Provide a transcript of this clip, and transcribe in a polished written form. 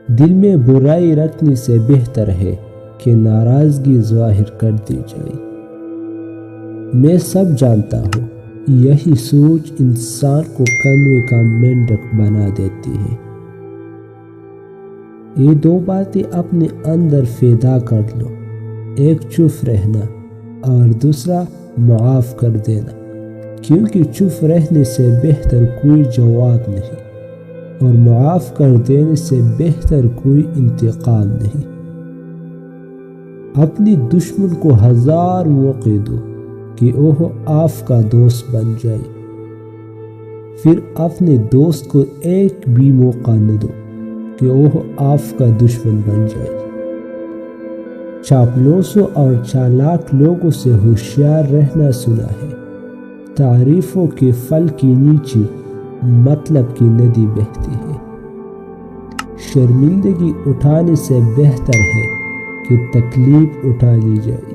دل میں برائی رکھنے سے بہتر ہے کہ ناراضگی ظاہر کر دی جائے۔ میں سب جانتا ہوں، یہی سوچ انسان کو کنویں کا مینڈک بنا دیتی ہے۔ یہ دو باتیں اپنے اندر پیدا کر لو، ایک چپ رہنا اور دوسرا معاف کر دینا، کیونکہ چپ رہنے سے بہتر کوئی جواب نہیں اور معاف کر دینے سے بہتر کوئی انتقام نہیں۔ اپنی دشمن کو 1000 موقع دو کہ وہ آپ کا دوست بن جائے، پھر اپنے دوست کو ایک بھی موقع نہ دو کہ وہ آپ کا دشمن بن جائے۔ چاپلوسوں اور چالاک لوگوں سے ہوشیار رہنا سنا ہے، تعریفوں کے پھل کے نیچے مطلب کی ندی بہتی ہے۔ شرمندگی اٹھانے سے بہتر ہے کہ تکلیف اٹھا لی جائے۔